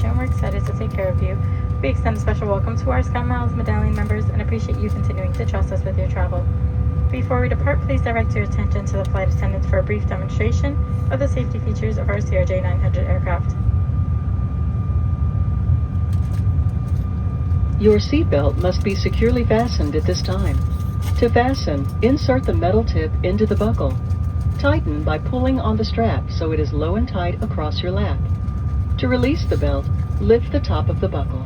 destination. We're excited to take care of you. We extend a special welcome to our Scout Miles Medallion members and appreciate you continuing to trust us with your travel. Before we depart, please direct your attention to the flight attendants for a brief demonstration of the safety features of our CRJ900 aircraft. Your seatbelt must be securely fastened at this time. To fasten, insert the metal tip into the buckle. Tighten by pulling on the strap so it is low and tight across your lap. To release the belt, lift the top of the buckle.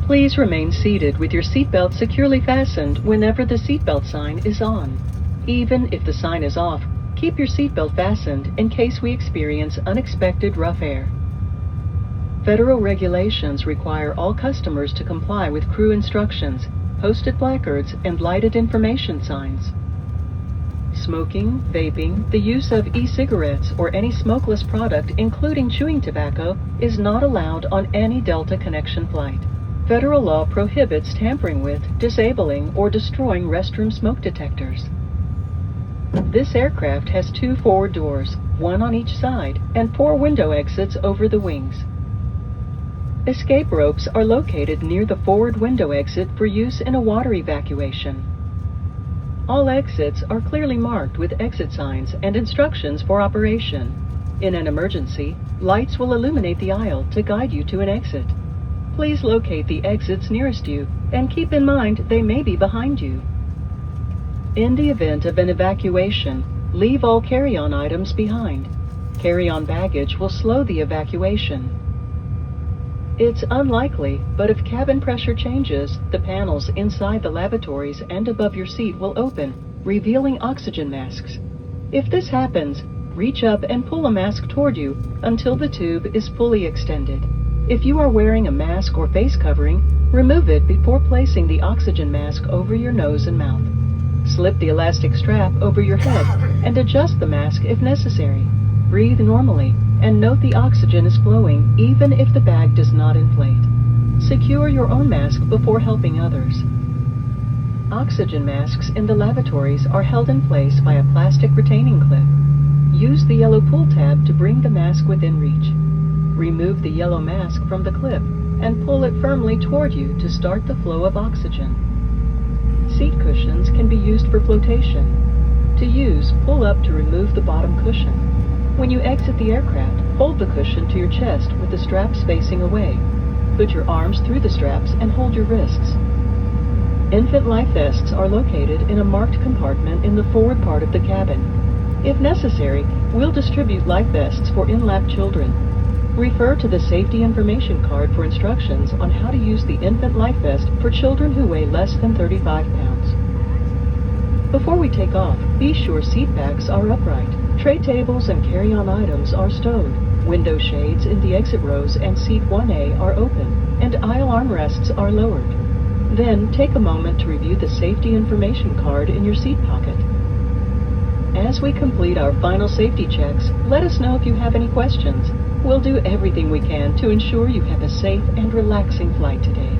Please remain seated with your seatbelt securely fastened whenever the seatbelt sign is on. Even if the sign is off, keep your seatbelt fastened in case we experience unexpected rough air. Federal regulations require all customers to comply with crew instructions, posted placards, and lighted information signs. Smoking, vaping, the use of e-cigarettes, or any smokeless product, including chewing tobacco, is not allowed on any Delta Connection flight. Federal law prohibits tampering with, disabling, or destroying restroom smoke detectors. This aircraft has 2 forward doors, 1 on each side, and 4 window exits over the wings. Escape ropes are located near the forward window exit for use in a water evacuation. All exits are clearly marked with exit signs and instructions for operation. In an emergency, lights will illuminate the aisle to guide you to an exit. Please locate the exits nearest you and keep in mind they may be behind you. In the event of an evacuation, leave all carry-on items behind. Carry-on baggage will slow the evacuation. It's unlikely, but if cabin pressure changes, the panels inside the lavatories and above your seat will open, revealing oxygen masks. If this happens, reach up and pull a mask toward you until the tube is fully extended. If you are wearing a mask or face covering, remove it before placing the oxygen mask over your nose and mouth. Slip the elastic strap over your head and adjust the mask if necessary. Breathe normally and note the oxygen is flowing even if the bag does not inflate. Secure your own mask before helping others. Oxygen masks in the lavatories are held in place by a plastic retaining clip. Use the yellow pull tab to bring the mask within reach. Remove the yellow mask from the clip and pull it firmly toward you to start the flow of oxygen. Seat cushions can be used for flotation. To use, pull up to remove the bottom cushion. When you exit the aircraft, hold the cushion to your chest with the straps facing away. Put your arms through the straps and hold your wrists. Infant life vests are located in a marked compartment in the forward part of the cabin. If necessary, we'll distribute life vests for in-lap children. Refer to the safety information card for instructions on how to use the infant life vest for children who weigh less than 35 pounds. Before we take off, be sure seat backs are upright. Tray tables and carry-on items are stowed. Window shades in the exit rows and seat 1A are open, and aisle armrests are lowered. Then, take a moment to review the safety information card in your seat pocket. As we complete our final safety checks, let us know if you have any questions. We'll do everything we can to ensure you have a safe and relaxing flight today.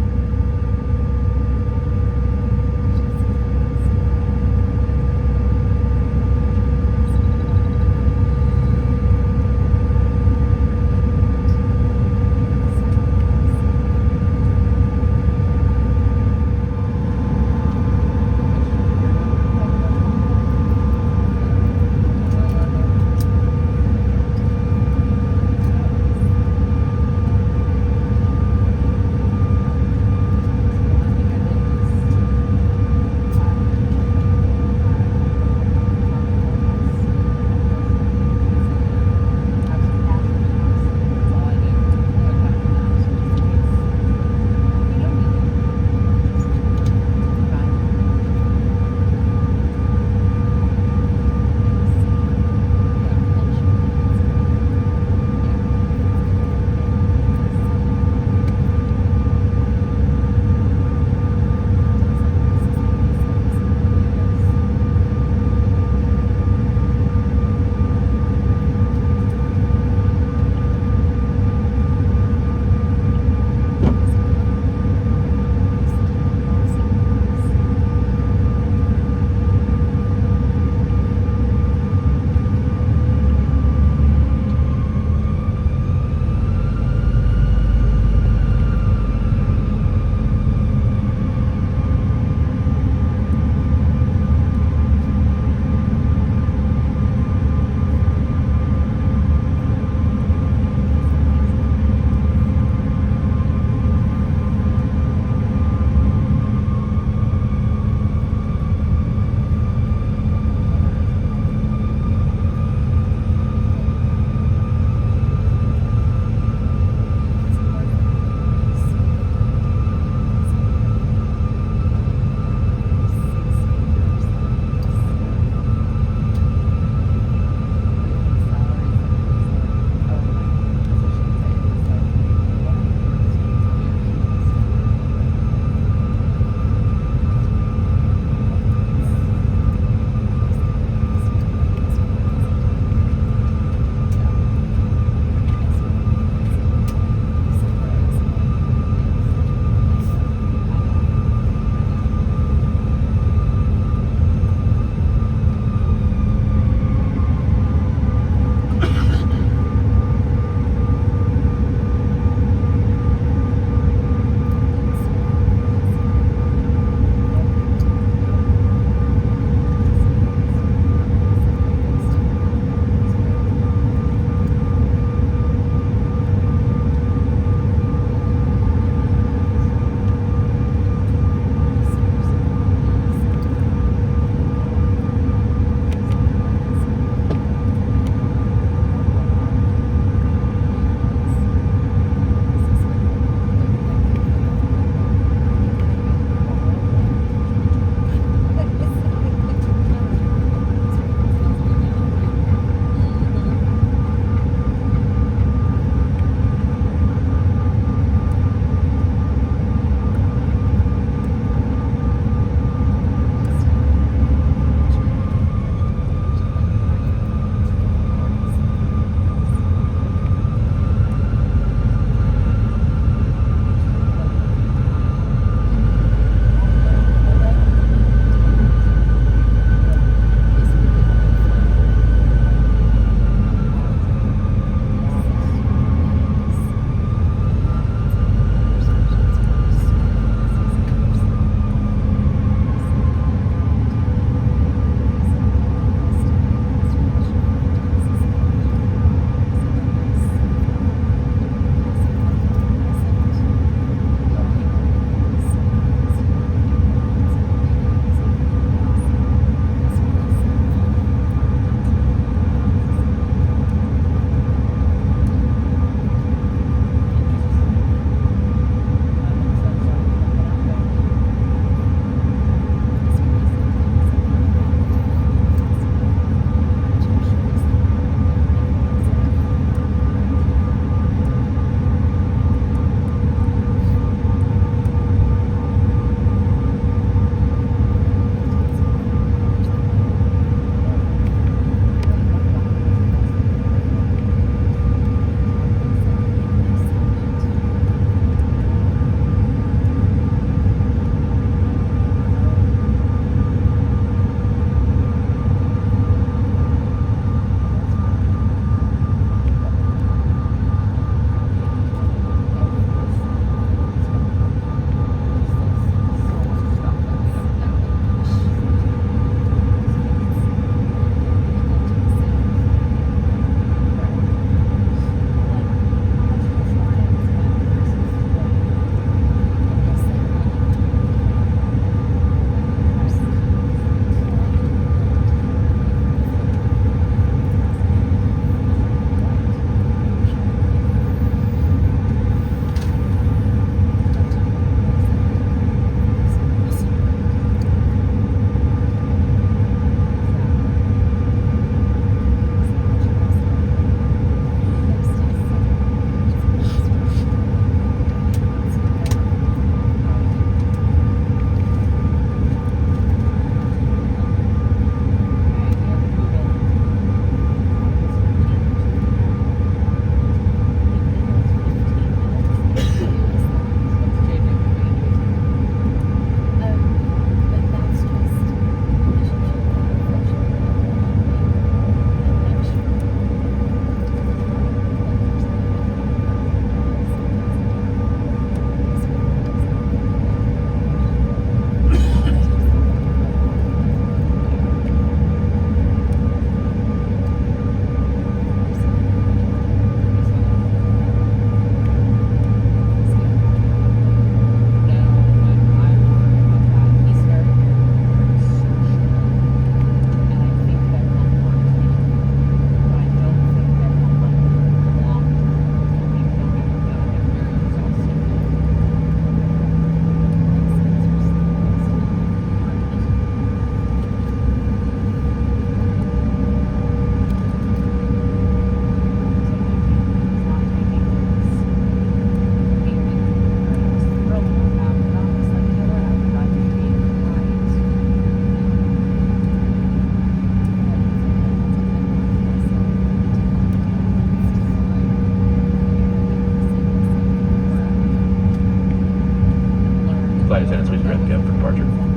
10 for departure.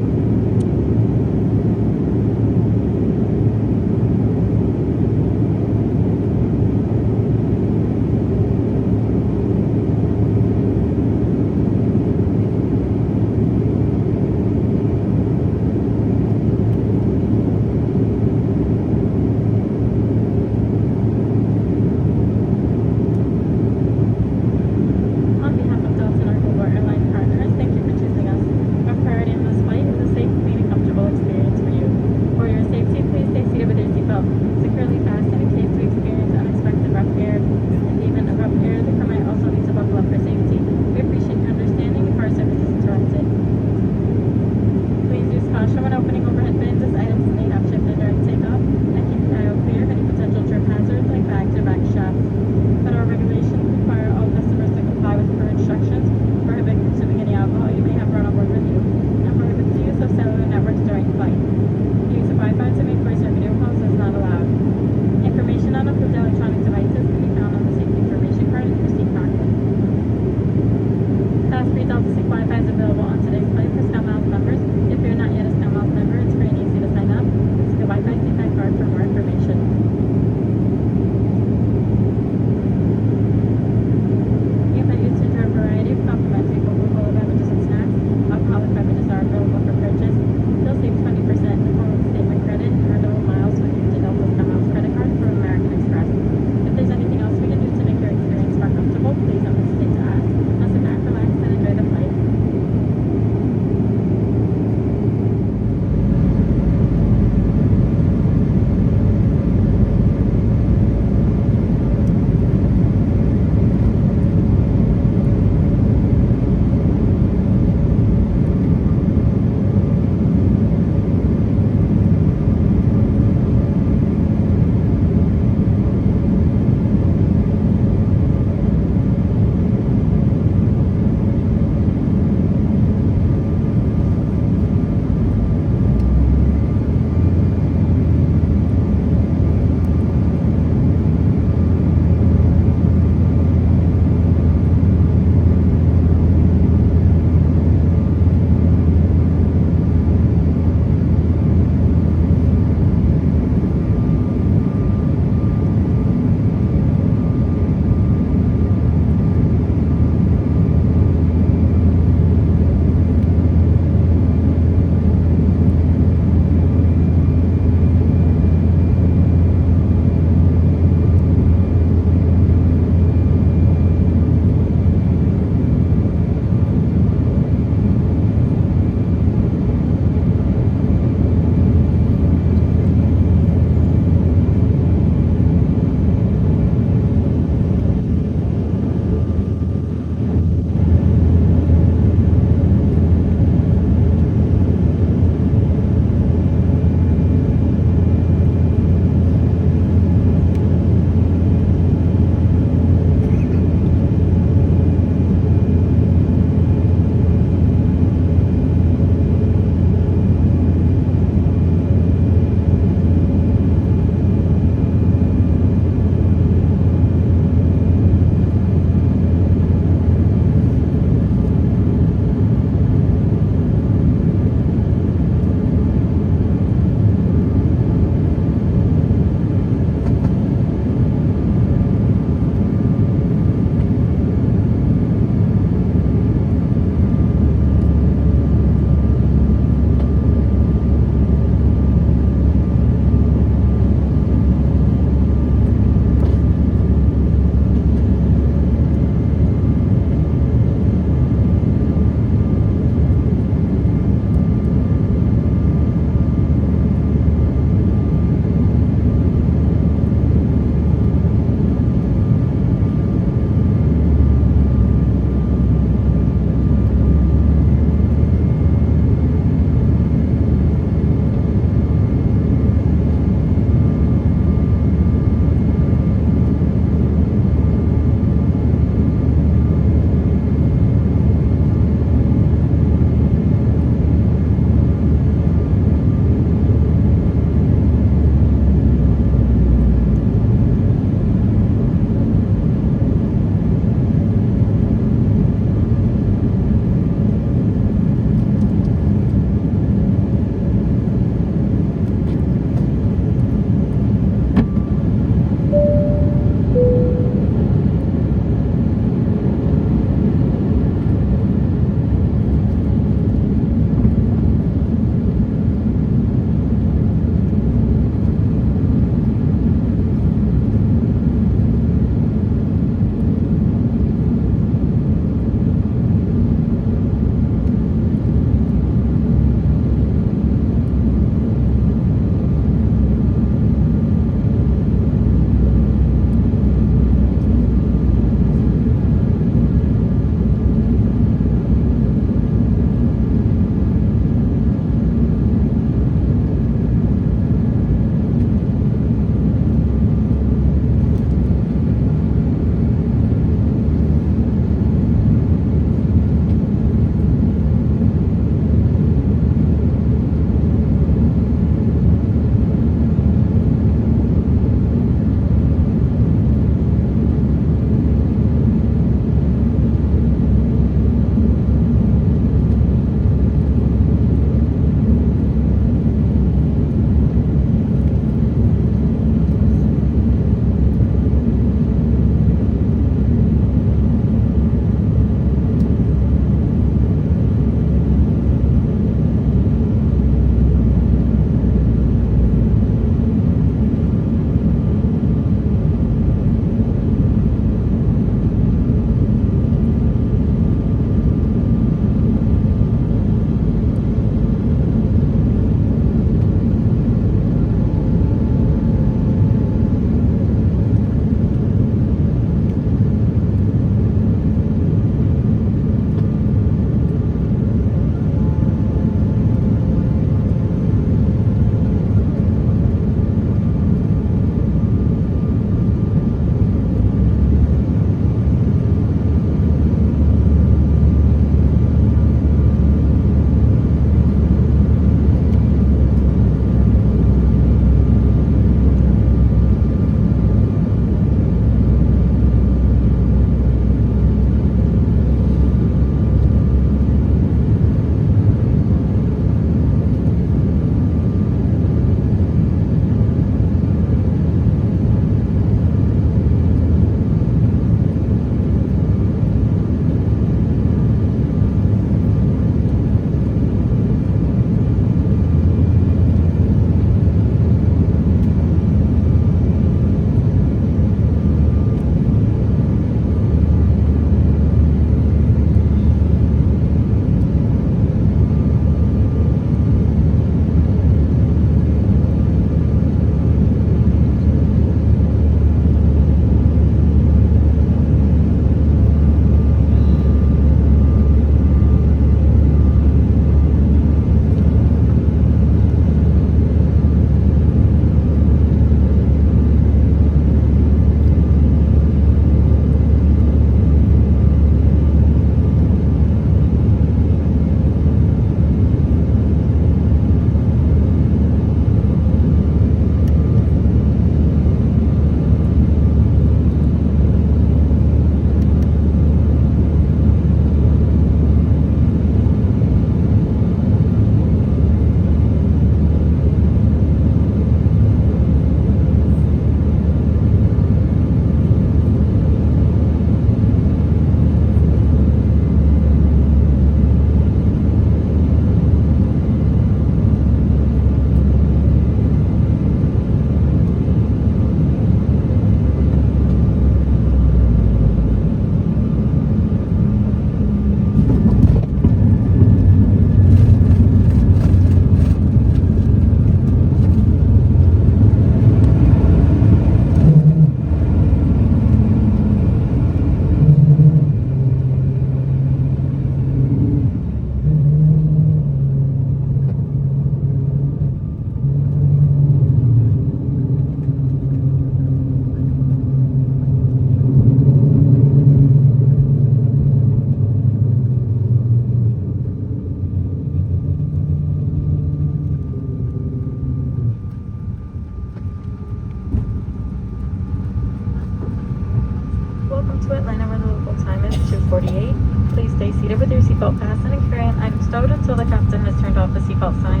off the seatbelt sign.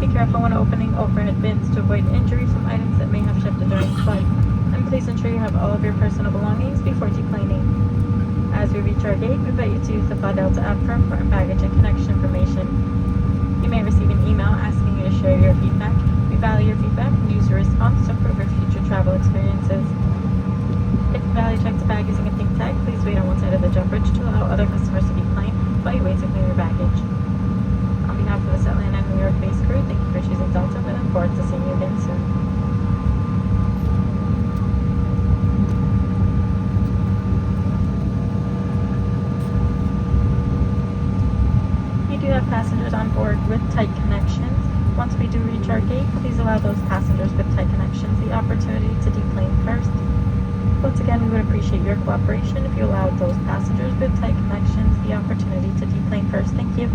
Be careful when opening overhead bins to avoid injury from items that may have shifted during flight. And please ensure you have all of your personal belongings before deplaning. As we reach our gate, we invite you to use the Fly Delta app for important baggage and connection information. You may receive an email asking you to share your feedback. We value your feedback and use your response to improve your future travel experiences. If you value check to bag using a pink tag, please wait on one side of the jump bridge to allow other customers to decline while you wait to clear your baggage. On behalf of the Atlanta and New York-based crew, thank you for choosing Delta. We look forward to seeing you again soon. We do have passengers on board with tight connections. Once we do reach our gate, please allow those passengers with tight connections the opportunity to deplane first. Once again, we would appreciate your cooperation if you allowed those passengers with tight connections the opportunity to deplane first. Thank you.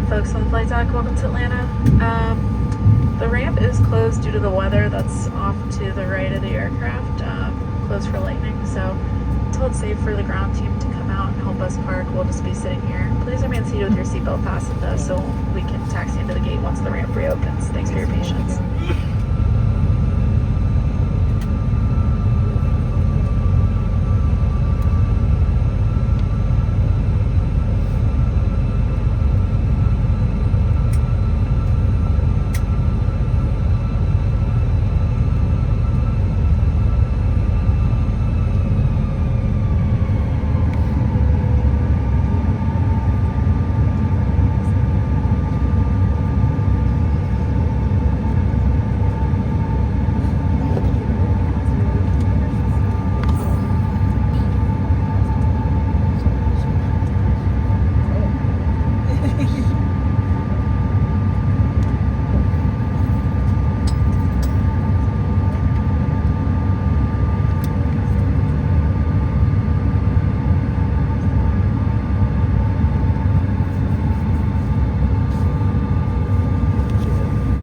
folks on the flight deck, welcome to Atlanta. The ramp is closed due to the weather that's off to the right of the aircraft, closed for lightning, so until it's safe for the ground team to come out and help us park, we'll just be sitting here. Please remain seated with your seatbelt fastened though, so we can taxi into the gate once the ramp reopens. Thanks for your patience.